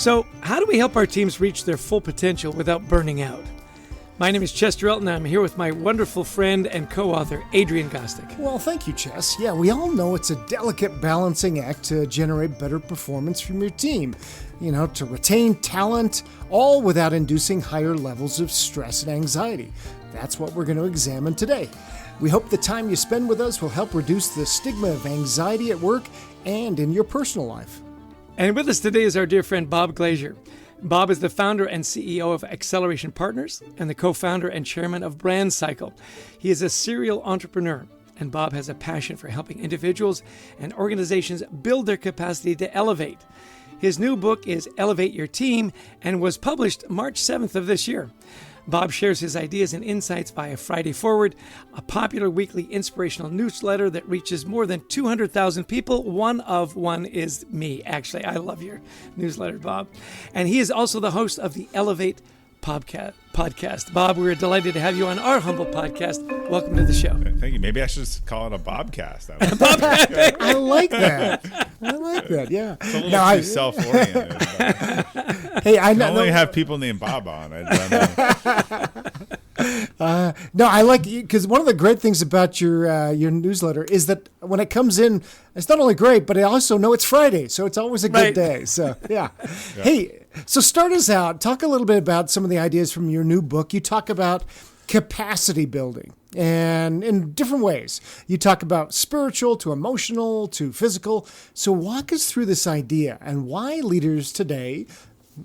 So, how do we help our teams reach their full potential without burning out? My name is Chester Elton. I'm here with my wonderful friend and co-author, Adrian Gostick. Well, thank you, Chess. Yeah, we all know it's a delicate balancing act to generate better performance from your team. To retain talent, all without inducing higher levels of stress and anxiety. That's what we're going to examine today. We hope the time you spend with us will help reduce the stigma of anxiety at work and in your personal life. And with us today is our dear friend, Bob Glazier. Bob is the founder and CEO of Acceleration Partners and the co-founder and chairman of Brand Cycle. He is a serial entrepreneur, and Bob has a passion for helping individuals and organizations build their capacity to elevate. His new book is Elevate Your Team and was published March 7th of this year. Bob shares his ideas and insights via Friday Forward, a popular weekly inspirational newsletter that reaches more than 200,000 people. One is me. Actually, I love your newsletter, Bob. And he is also the host of the Elevate podcast. Bob, we're delighted to have you on our humble podcast. Welcome to the show. Thank you. Maybe I should just call it a Bobcast. I like that. Yeah. It's a little too self-oriented. Hey, I only have people named Bob on. No, I like you because one of the great things about your newsletter is that when it comes in, it's not only great, but I also know it's Friday, so it's always a good day. So yeah. Hey, so start us out. Talk a little bit about some of the ideas from your new book. You talk about capacity building, and in different ways. You talk about spiritual to emotional to physical. So walk us through this idea and why leaders today,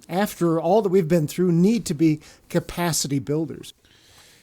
after all that we've been through, need to be capacity builders.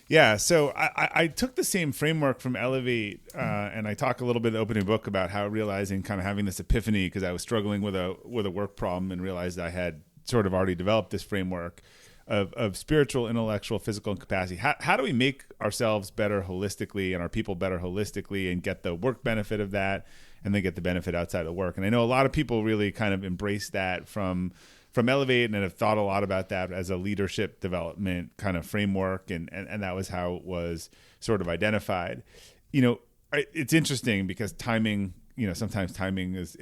Yeah, so I took the same framework from Elevate, and I talk a little bit in the opening book about how realizing, kind of having this epiphany, because I was struggling with a work problem and realized I had sort of already developed this framework of spiritual, intellectual, physical, and capacity. How do we make ourselves better holistically and our people better holistically and get the work benefit of that and then get the benefit outside of work? And I know a lot of people really kind of embrace that from Elevate and have thought a lot about that as a leadership development kind of framework. And that was how it was sort of identified. It's interesting because timing, sometimes timing is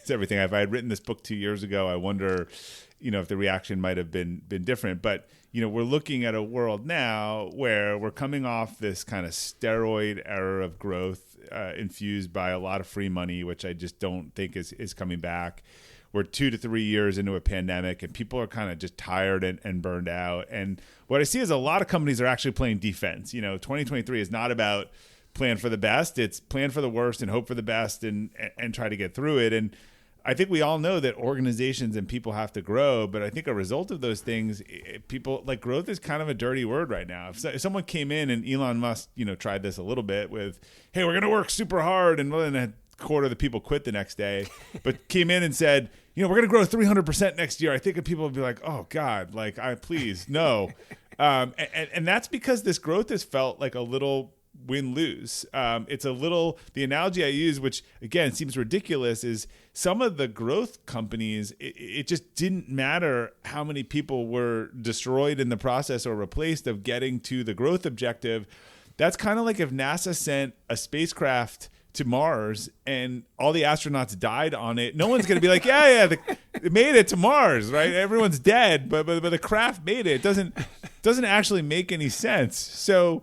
everything. If I had written this book 2 years ago, I wonder, if the reaction might have been different. But, we're looking at a world now where we're coming off this kind of steroid era of growth infused by a lot of free money, which I just don't think is coming back. We're 2 to 3 years into a pandemic and people are kind of just tired and burned out. And what I see is a lot of companies are actually playing defense. 2023 is not about plan for the best. It's plan for the worst and hope for the best and try to get through it. And I think we all know that organizations and people have to grow, but I think a result of those things, people like growth is kind of a dirty word right now. If someone came in and Elon Musk, tried this a little bit with, hey, we're going to work super hard, and then a quarter of the people quit the next day, but came in and said, we're going to grow 300% next year. I think people would be like, oh God, please, no. And that's because this growth has felt like a little win-lose. It's a little, the analogy I use, which again seems ridiculous, is some of the growth companies, it just didn't matter how many people were destroyed in the process or replaced of getting to the growth objective. That's kind of like if NASA sent a spacecraft to Mars and all the astronauts died on it. No one's going to be like, it made it to Mars, right? Everyone's dead, but the craft made it. It doesn't actually make any sense. So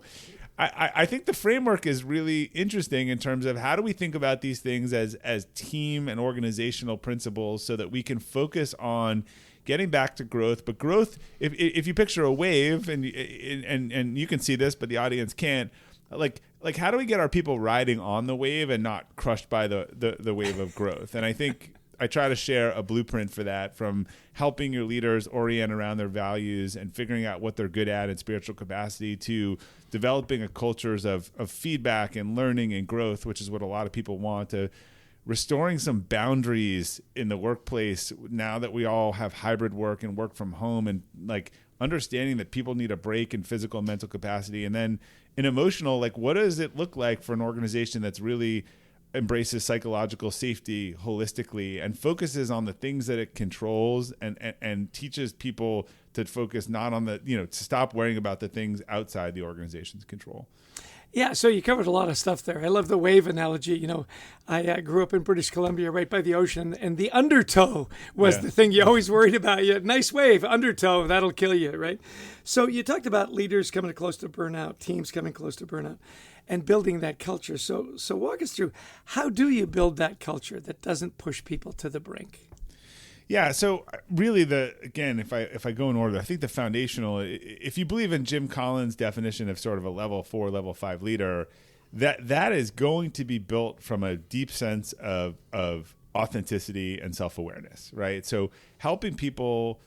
I think the framework is really interesting in terms of how do we think about these things as team and organizational principles so that we can focus on getting back to growth. But growth, if you picture a wave, and you can see this, but the audience can't, like how do we get our people riding on the wave and not crushed by the wave of growth? And I think I try to share a blueprint for that, from helping your leaders orient around their values and figuring out what they're good at in spiritual capacity, to developing a cultures of feedback and learning and growth, which is what a lot of people want, to restoring some boundaries in the workplace now that we all have hybrid work and work from home, and understanding that people need a break in physical and mental capacity. And then in emotional, what does it look like for an organization that's really embraces psychological safety holistically and focuses on the things that it controls and teaches people to focus not on the, to stop worrying about the things outside the organization's control. Yeah, so you covered a lot of stuff there. I love the wave analogy. I grew up in British Columbia right by the ocean, and the undertow was the thing you always worried about. Nice wave, undertow, that'll kill you, right? So you talked about leaders coming close to burnout, teams coming close to burnout, and building that culture. So walk us through, how do you build that culture that doesn't push people to the brink? Yeah. So really if I go in order, I think the foundational, if you believe in Jim Collins' definition of sort of a level 4, level 5 leader, that is going to be built from a deep sense of authenticity and self-awareness, right? So helping people,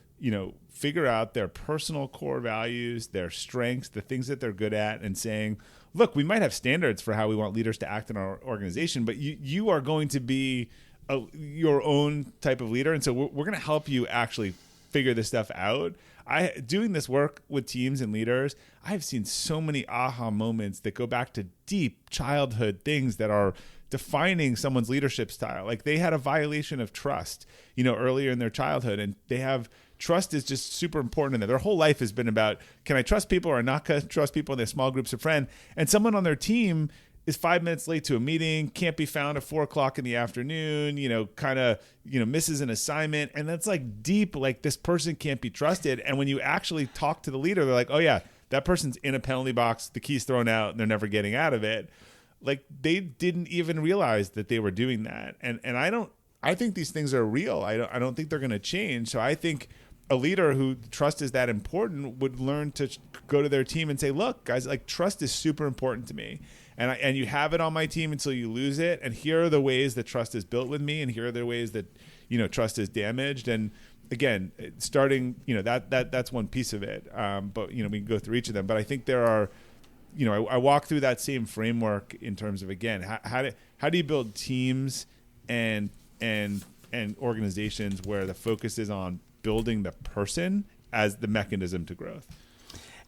figure out their personal core values, their strengths, the things that they're good at, and saying, look, we might have standards for how we want leaders to act in our organization, but you are going to be your own type of leader, and so we're going to help you actually figure this stuff out. Doing this work with teams and leaders, I've seen so many aha moments that go back to deep childhood things that are defining someone's leadership style. Like they had a violation of trust, earlier in their childhood, and trust is just super important in there. Their whole life has been about, can I trust people or not trust people in their small groups of friends? And someone on their team is 5 minutes late to a meeting, can't be found at 4:00 in the afternoon, misses an assignment. And that's like deep, like this person can't be trusted. And when you actually talk to the leader, they're like, oh yeah, that person's in a penalty box, the key's thrown out, and they're never getting out of it. Like they didn't even realize that they were doing that. And I think these things are real. I don't think they're going to change. So I think a leader who trust is that important would learn to go to their team and say, look, guys, like trust is super important to me. And you have it on my team until you lose it. And here are the ways that trust is built with me. And here are the ways that, trust is damaged. And again, starting, that's one piece of it. But, we can go through each of them. But I think there are, I walk through that same framework in terms of, again, how do you build teams and organizations where the focus is on building the person as the mechanism to growth?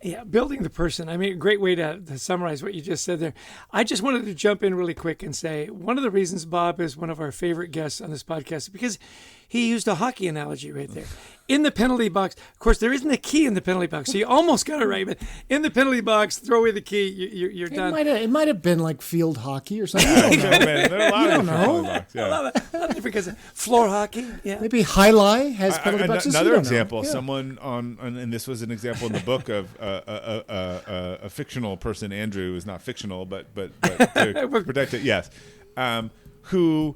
Yeah, building the person. I mean, a great way to summarize what you just said there. I just wanted to jump in really quick and say one of the reasons Bob is one of our favorite guests on this podcast is because he used a hockey analogy right there. In the penalty box, of course, there isn't a key in the penalty box, so you almost got it right. But in the penalty box, throw away the key, you're done. It might have been like field hockey or something. There are a lot of different penalty box, yeah. A lot of different because floor hockey. Yeah. Maybe Highlight has penalty boxes. Another example, someone and this was an example in the book of a fictional person, Andrew, is not fictional, but to protect it, yes, who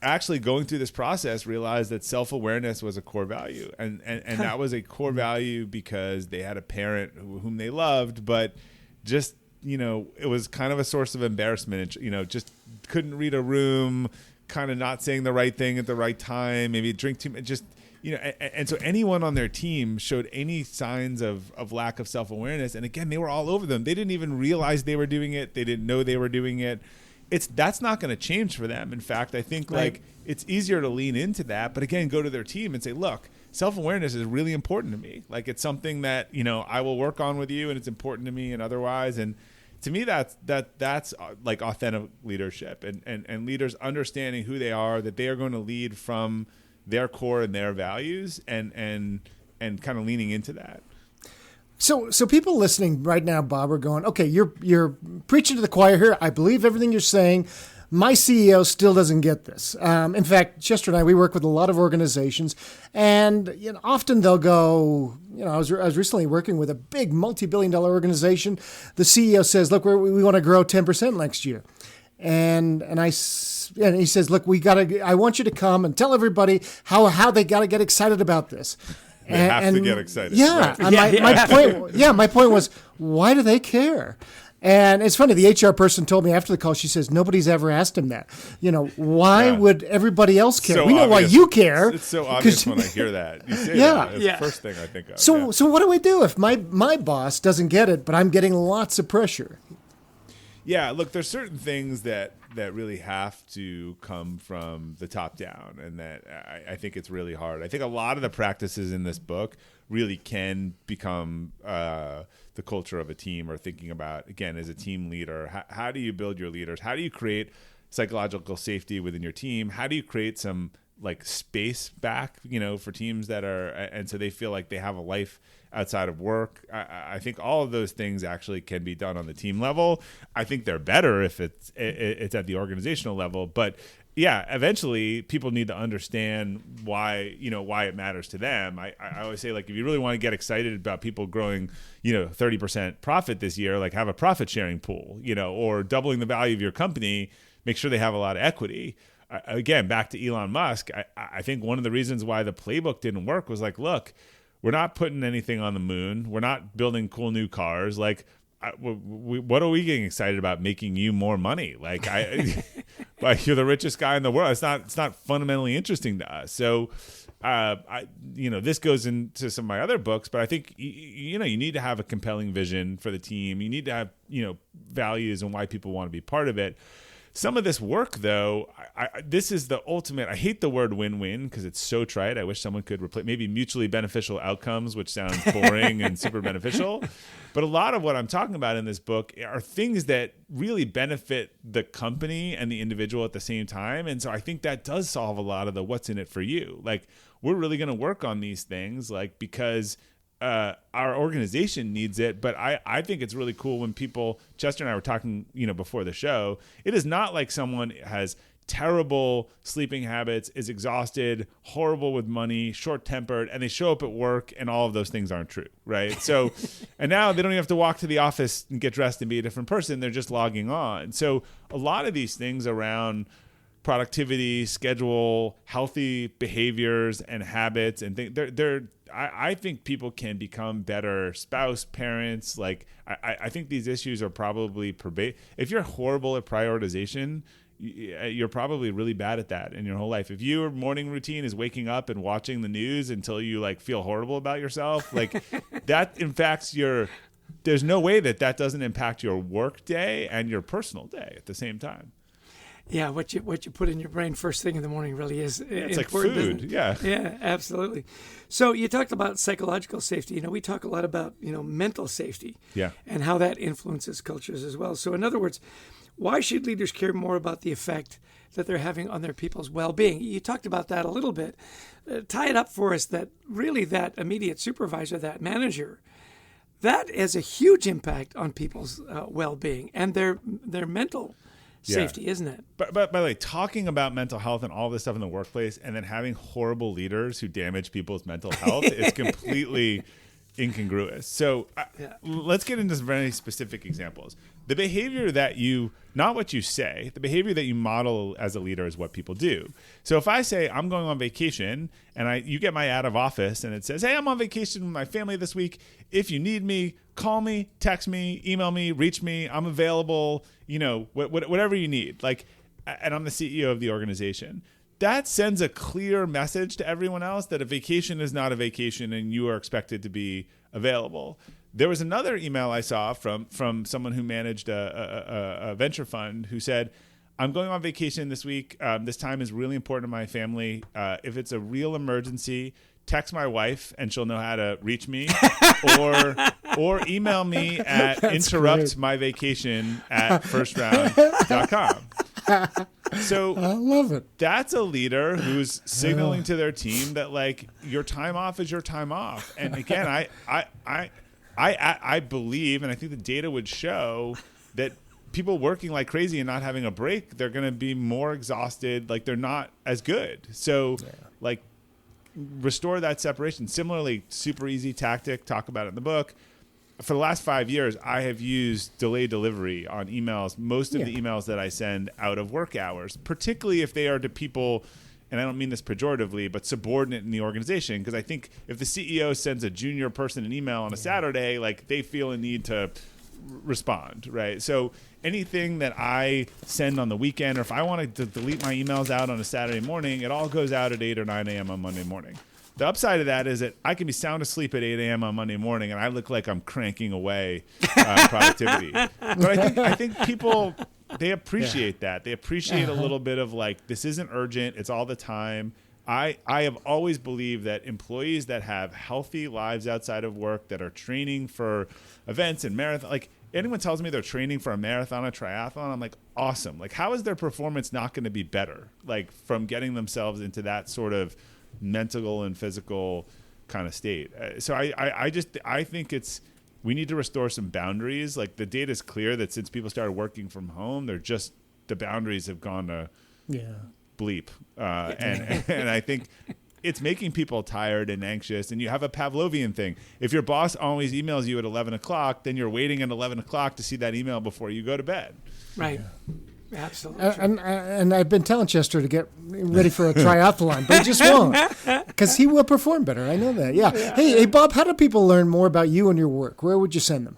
actually going through this process realized that self-awareness was a core value, and that was a core value because they had a parent whom they loved, but just it was kind of a source of embarrassment. Just couldn't read a room, kind of not saying the right thing at the right time, maybe drink too much, just and so anyone on their team showed any signs of lack of self-awareness, and again, they were all over them. They didn't even realize they were doing it. They didn't know they were doing it. That's not going to change for them. In fact, I think like it's easier to lean into that, but again, go to their team and say, look, self-awareness is really important to me. Like it's something that, I will work on with you, and it's important to me and otherwise. And to me, that's like authentic leadership and leaders understanding who they are, that they are going to lead from their core and their values and kind of leaning into that. So people listening right now, Bob, are going, okay, you're preaching to the choir here. I believe everything you're saying. My CEO still doesn't get this. In fact, Chester and I, we work with a lot of organizations, and often they'll go, I was recently working with a big multi-billion-dollar organization. The CEO says, look, we want to grow 10% next year. And he says, look, I want you to come and tell everybody how they got to get excited about this. They have to get excited. Yeah. Right? My point was, why do they care? And it's funny, the HR person told me after the call, she says, nobody's ever asked him that. Why would everybody else care? So we know obvious. Why you care. It's so obvious when I hear that. You say that. It's the first thing I think of. So what do we do if my boss doesn't get it, but I'm getting lots of pressure? Yeah, look, there's certain things that really have to come from the top down, and that I think it's really hard. I think a lot of the practices in this book really can become the culture of a team, or thinking about, again, as a team leader, how do you build your leaders? How do you create psychological safety within your team? How do you create some like space back, for teams that are, and so they feel like they have a life outside of work. I think all of those things actually can be done on the team level. I think they're better if it's at the organizational level, but yeah, eventually people need to understand why it matters to them. I always say, like, if you really want to get excited about people growing, 30% profit this year, like, have a profit sharing pool, or doubling the value of your company, make sure they have a lot of equity. Again, back to Elon Musk, I think one of the reasons why the playbook didn't work was like, look, we're not putting anything on the moon. We're not building cool new cars. Like, what are we getting excited about? Making you more money? Like, like, you're the richest guy in the world. It's not fundamentally interesting to us. So, this goes into some of my other books, but I think you need to have a compelling vision for the team. You need to have values and why people want to be part of it. Some of this work, though, this is the ultimate. I hate the word win-win because it's so trite. I wish someone could replace maybe mutually beneficial outcomes, which sounds boring and super beneficial. But a lot of what I'm talking about in this book are things that really benefit the company and the individual at the same time. And so I think that does solve a lot of the what's in it for you. Like, we're really going to work on these things, like, because our organization needs it. But I think it's really cool when people, Chester and I were talking, before the show, it is not like someone has terrible sleeping habits, is exhausted, horrible with money, short-tempered, and they show up at work and all of those things aren't true, right? So, and now they don't even have to walk to the office and get dressed and be a different person. They're just logging on. So a lot of these things around productivity, schedule, healthy behaviors and habits, and I think people can become better spouse, parents. Like, I think these issues are probably if you're horrible at prioritization, you're probably really bad at that in your whole life. If your morning routine is waking up and watching the news until you like feel horrible about yourself, like that impacts there's no way that doesn't impact your work day and your personal day at the same time. Yeah, what you put in your brain first thing in the morning really is it's important. Like food, yeah. Yeah, absolutely. So you talked about psychological safety. We talk a lot about, mental safety. Yeah. And how that influences cultures as well. So in other words, why should leaders care more about the effect that they're having on their people's well-being? You talked about that a little bit. Tie it up for us that really that immediate supervisor, that manager, that has a huge impact on people's well-being and their mental safety, isn't it? But by the way, talking about mental health and all this stuff in the workplace and then having horrible leaders who damage people's mental health is completely incongruous. So let's get into some very specific examples. The behavior that not what you say, the behavior that you model as a leader is what people do. So if I say I'm going on vacation and you get my out of office and it says, hey, I'm on vacation with my family this week. If you need me, call me, text me, email me, reach me. I'm available, whatever you need. Like, and I'm the CEO of the organization. That sends a clear message to everyone else that a vacation is not a vacation and you are expected to be available. There was another email I saw from someone who managed a venture fund who said, I'm going on vacation this week. This time is really important to my family. If it's a real emergency, text my wife and she'll know how to reach me or email me at interruptmyvacation@firstround.com. So I love it. That's a leader who's signaling to their team that, like, your time off is your time off. And again, I believe, and I think the data would show that people working like crazy and not having a break, they're going to be more exhausted. Like, they're not as good. So like, restore that separation. Similarly, super easy tactic, talk about it in the book. For the last 5 years, I have used delay delivery on emails, most of the emails that I send out of work hours, particularly if they are to people, and I don't mean this pejoratively, but subordinate in the organization. Because I think if the CEO sends a junior person an email on a Saturday, like, they feel a need to respond, right? So anything that I send on the weekend, or if I want to delete my emails out on a Saturday morning, it all goes out at 8 or 9 a.m. on Monday morning. The upside of that is that I can be sound asleep at 8 a.m. on Monday morning, and I look like I'm cranking away productivity. But I think people, they appreciate that. They appreciate a little bit of, like, this isn't urgent. It's all the time. I have always believed that employees that have healthy lives outside of work, that are training for events and marathon, like, anyone tells me they're training for a marathon, a triathlon, I'm like, awesome. Like, how is their performance not going to be better? Like, from getting themselves into that sort of mental and physical kind of state. So I think we need to restore some boundaries. Like, the data is clear that since people started working from home, the boundaries have gone to bleep. And I think it's making people tired and anxious, and you have a Pavlovian thing. If your boss always emails you at 11 o'clock, then you're waiting at 11 o'clock to see that email before you go to bed. Right. Absolutely. And I've been telling Chester to get ready for a triathlon, but he just won't, because he will perform better. I know that. Yeah. Hey, Bob, how do people learn more about you and your work? Where would you send them?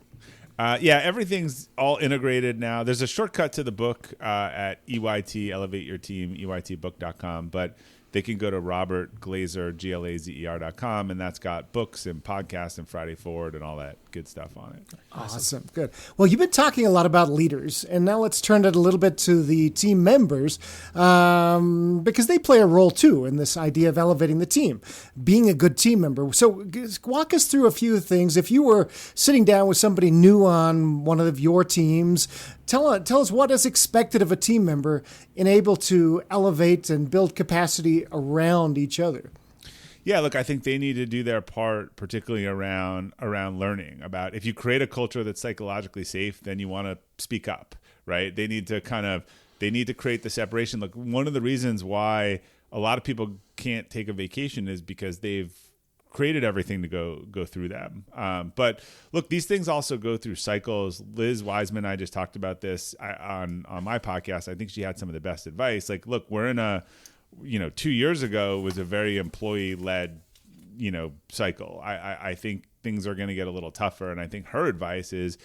Everything's all integrated now. There's a shortcut to the book at EYT, Elevate Your Team, EYTbook.com, but they can go to robertglazer.com, and that's got books and podcasts and Friday Forward and all that good stuff on it. Awesome. Good. Well, you've been talking a lot about leaders, and now let's turn it a little bit to the team members, because they play a role too in this idea of elevating the team, being a good team member. So walk us through a few things. If you were sitting down with somebody new on one of your teams, tell us what is expected of a team member and able to elevate and build capacity around each other. Yeah, look, I think they need to do their part, particularly around learning about, if you create a culture that's psychologically safe, then you want to speak up, right? They need to create the separation. Look, one of the reasons why a lot of people can't take a vacation is because they've created everything to go through them. But look, these things also go through cycles. Liz Wiseman, I just talked about this on my podcast. I think she had some of the best advice. Like, look, we're in 2 years ago was a very employee-led, cycle. I think things are going to get a little tougher. And I think her advice is,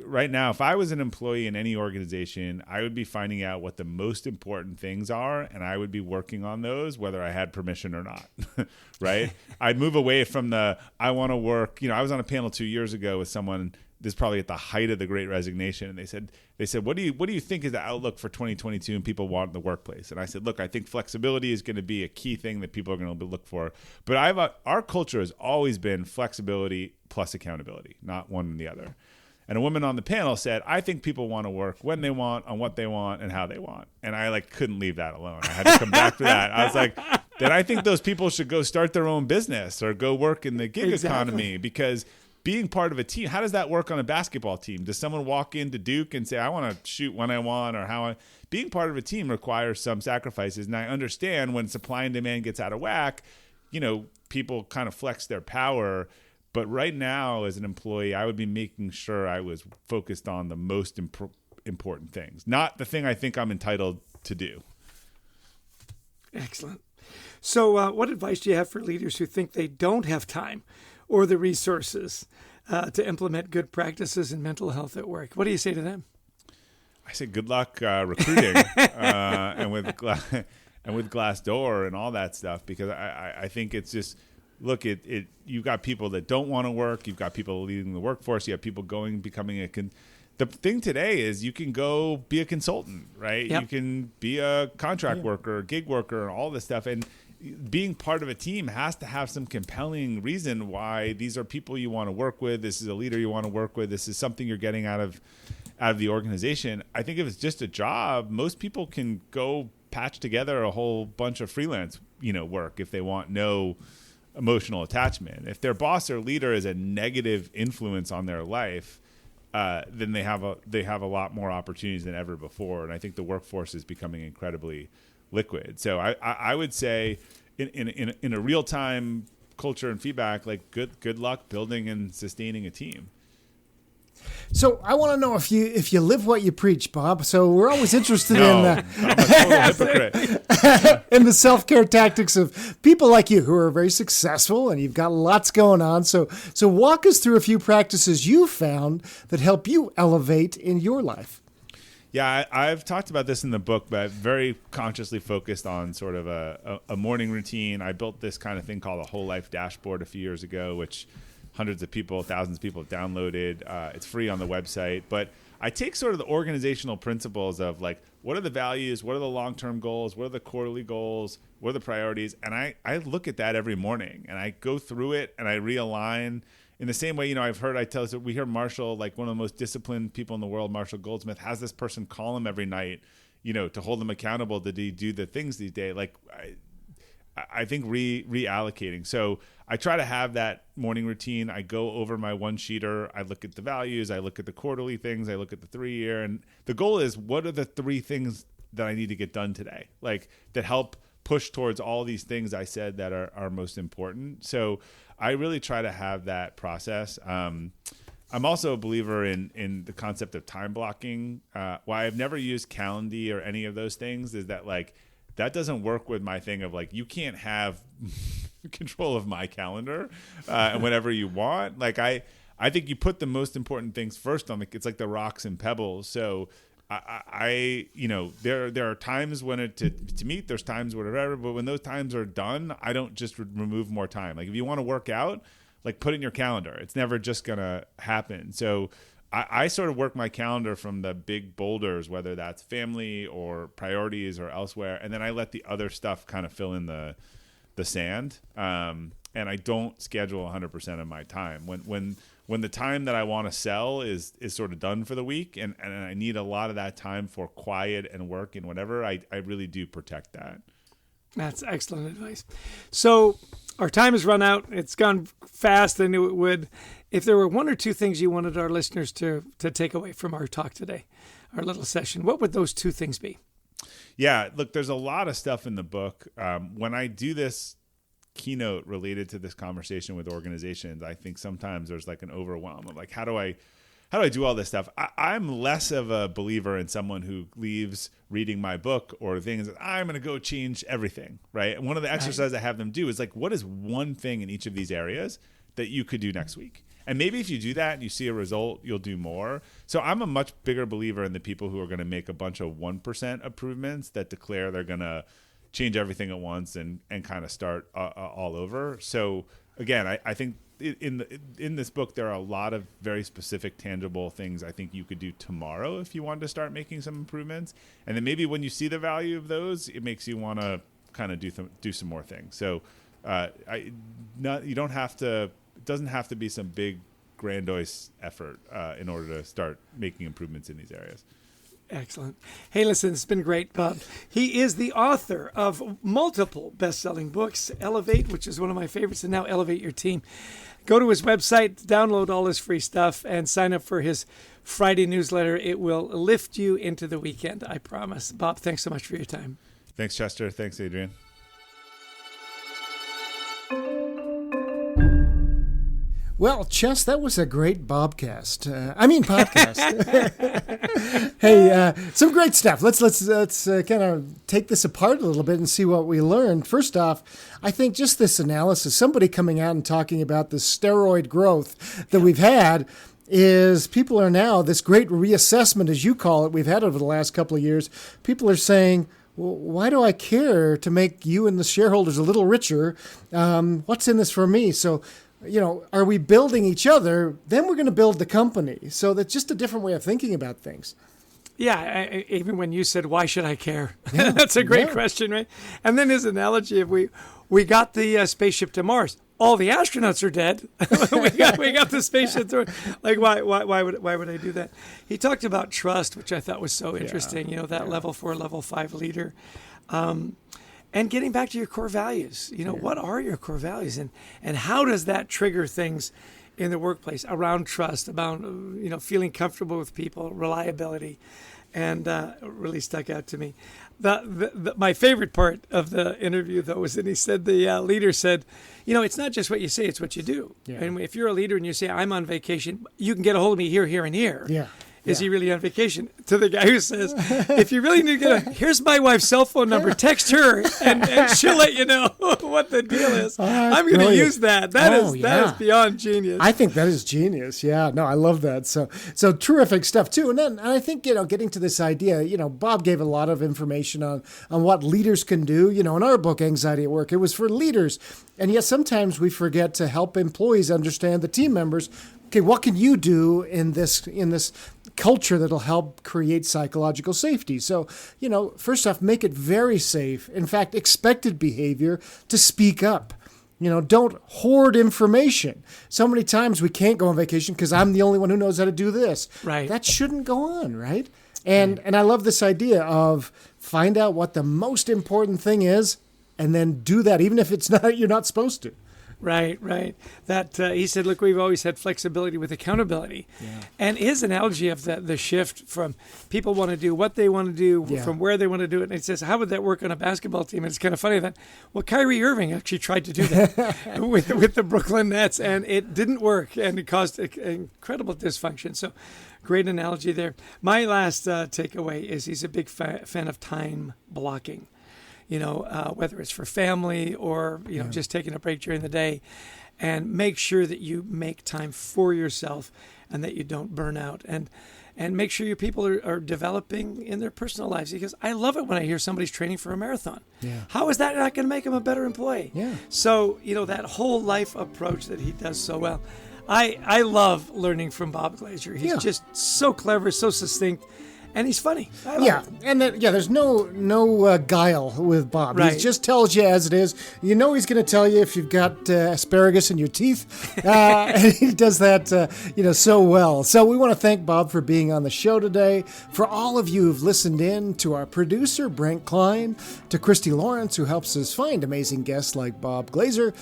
right now, if I was an employee in any organization, I would be finding out what the most important things are, and I would be working on those, whether I had permission or not, right? I'd move away from I want to work. I was on a panel 2 years ago with someone, this is probably at the height of the Great Resignation, and they said, what do you think is the outlook for 2022 and people want in the workplace? And I said, look, I think flexibility is going to be a key thing that people are going to look for. But our culture has always been flexibility plus accountability, not one and the other. And a woman on the panel said, I think people want to work when they want, on what they want, and how they want. And I couldn't leave that alone. I had to come back to that. I was like, then I think those people should go start their own business or go work in the gig economy, because being part of a team, how does that work on a basketball team? Does someone walk into Duke and say, I want to shoot when I want, or being part of a team requires some sacrifices. And I understand when supply and demand gets out of whack, people kind of flex their power. But right now, as an employee, I would be making sure I was focused on the most important things, not the thing I think I'm entitled to do. Excellent. So what advice do you have for leaders who think they don't have time or the resources to implement good practices in mental health at work? What do you say to them? I say good luck recruiting and with Glassdoor and all that stuff, because I think it's just, look, you've got people that don't want to work. You've got people leaving the workforce. You have people becoming the thing today is you can go be a consultant, right? Yep. You can be a contract worker, gig worker, and all this stuff. And being part of a team has to have some compelling reason why these are people you want to work with. This is a leader you want to work with. This is something you're getting out of the organization. I think if it's just a job, most people can go patch together a whole bunch of freelance, work if they want no emotional attachment. If their boss or leader is a negative influence on their life, then they have a lot more opportunities than ever before. And I think the workforce is becoming incredibly liquid. So I would say in a real time culture and feedback, good luck building and sustaining a team. So I want to know if you live what you preach, Bob. So we're always interested I'm a total hypocrite. in the self-care tactics of people like you who are very successful and you've got lots going on. So walk us through a few practices you found that help you elevate in your life. Yeah, I've talked about this in the book, but very consciously focused on sort of a morning routine. I built this kind of thing called a whole life dashboard a few years ago, which hundreds of people, thousands of people have downloaded. It's free on the website. But I take sort of the organizational principles of what are the values, what are the long-term goals, what are the quarterly goals, what are the priorities, and I look at that every morning, and I go through it, and I realign, in the same way, we hear Marshall, like one of the most disciplined people in the world, Marshall Goldsmith, has this person call him every night, to hold him accountable. Did he do the things these days? Like, I think reallocating. So I try to have that morning routine. I go over my one-sheeter. I look at the values. I look at the quarterly things. I look at the 3-year. And the goal is, what are the 3 things that I need to get done today? Like, that help push towards all these things I said that are most important. So I really try to have that process. I'm also a believer in the concept of time blocking. Why I've never used Calendly or any of those things is that, like, that doesn't work with my thing of, like, you can't have control of my calendar and whenever you want. Like, I think you put the most important things first on it's like the rocks and pebbles. So there are times when to meet, there's times whatever, but when those times are done, I don't just remove more time. Like, if you want to work out, like, put it in your calendar. It's never just going to happen. So I sort of work my calendar from the big boulders, whether that's family or priorities or elsewhere. And then I let the other stuff kind of fill in the sand. And I don't schedule 100% of my time. When the time that I want to sell is sort of done for the week, and I need a lot of that time for quiet and work and whatever, I really do protect that. That's excellent advice. So our time has run out. It's gone fast. I knew it would. If there were 1 or 2 things you wanted our listeners to take away from our talk today, our little session, what would those 2 things be? Yeah, look, there's a lot of stuff in the book. When I do this keynote related to this conversation with organizations, I think sometimes there's like an overwhelm of, like, how do I do all this stuff? I'm less of a believer in someone who leaves reading my book or things that I'm going to go change everything, right? And one of the exercises I have them do is, like, what is one thing in each of these areas that you could do next week? And maybe if you do that and you see a result, you'll do more. So I'm a much bigger believer in the people who are going to make a bunch of 1% improvements that declare they're going to change everything at once and kind of start all over. So again, I think in this book, there are a lot of very specific, tangible things I think you could do tomorrow if you wanted to start making some improvements. And then maybe when you see the value of those, it makes you want to kind of do some more things. So you don't have to. It doesn't have to be some big, grandiose effort in order to start making improvements in these areas. Excellent. Hey, listen, it's been great, Bob. He is the author of multiple best-selling books, Elevate, which is one of my favorites, and now Elevate Your Team. Go to his website, download all his free stuff, and sign up for his Friday newsletter. It will lift you into the weekend, I promise. Bob, thanks so much for your time. Thanks, Chester. Thanks, Adrian. Well, Chess, that was a great podcast. Podcast. Hey, some great stuff. Let's kind of take this apart a little bit and see what we learned. First off, I think just this analysis, somebody coming out and talking about the steroid growth that we've had, is people are now, this great reassessment, as you call it, we've had over the last couple of years, people are saying, well, why do I care to make you and the shareholders a little richer? What's in this for me? So, are we building each other? Then we're going to build the company. So that's just a different way of thinking about things. Yeah, even when you said, why should I care? That's a great question, right? And then his analogy of we got the spaceship to Mars. All the astronauts are dead. we got the spaceship to like why would I do that? He talked about trust, which I thought was so interesting. That level 4, level 5 leader. And getting back to your core values, what are your core values and how does that trigger things in the workplace around trust, about, feeling comfortable with people, reliability, and really stuck out to me. My favorite part of the interview, though, was that he said, the leader said, it's not just what you say, it's what you do. Yeah. And if you're a leader and you say, I'm on vacation, you can get a hold of me here, here, and here. Yeah. Is he really on vacation? To the guy who says, if you really need to here's my wife's cell phone number, text her, and she'll let you know what the deal is. I'm going to use that. That is beyond genius. I think that is genius. Yeah, no, I love that. So terrific stuff, too. And then I think, getting to this idea, Bob gave a lot of information on what leaders can do. In our book, Anxiety at Work, it was for leaders. And yet sometimes we forget to help employees understand, the team members, okay, what can you do in this culture that'll help create psychological safety? So, first off, make it very safe. In fact, expected behavior to speak up. Don't hoard information. So many times we can't go on vacation because I'm the only one who knows how to do this. Right. That shouldn't go on, right? And I love this idea of find out what the most important thing is and then do that, even if you're not supposed to. Right. That he said, look, we've always had flexibility with accountability. Yeah. And his analogy of the shift from people want to do what they want to do from where they want to do it. And he says, how would that work on a basketball team? And it's kind of funny that, Kyrie Irving actually tried to do that with the Brooklyn Nets, and it didn't work, and it caused incredible dysfunction. So great analogy there. My last takeaway is he's a big fan of time blocking. Whether it's for family or, just taking a break during the day, and make sure that you make time for yourself and that you don't burn out, and make sure your people are developing in their personal lives, because I love it when I hear somebody's training for a marathon. Yeah. How is that not going to make them a better employee? Yeah. So, that whole life approach that he does so well. I love learning from Bob Glazer. He's just so clever, so succinct. And he's funny. And there's no guile with Bob. Right. He just tells you as it is. He's going to tell you if you've got asparagus in your teeth. And he does that, so well. So we want to thank Bob for being on the show today. For all of you who've listened in, to our producer, Brent Klein, to Christy Lawrence, who helps us find amazing guests like Bob Glazer.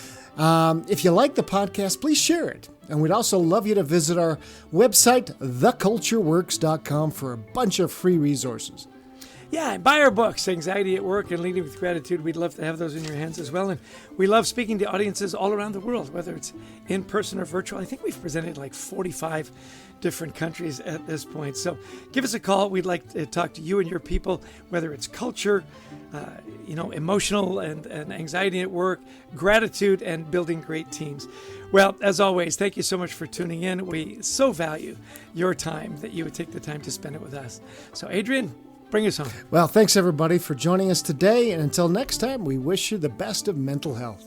If you like the podcast, please share it. And we'd also love you to visit our website, thecultureworks.com, for a bunch of free resources. Yeah, and buy our books, Anxiety at Work and Leading with Gratitude. We'd love to have those in your hands as well. And we love speaking to audiences all around the world, whether it's in person or virtual. I think we've presented like 45 different countries at this point. So give us a call. We'd like to talk to you and your people, whether it's culture, emotional and anxiety at work, gratitude, and building great teams. Well, as always, thank you so much for tuning in. We so value your time, that you would take the time to spend it with us. So, Adrian, bring us home. Well, thanks everybody for joining us today. And until next time, we wish you the best of mental health.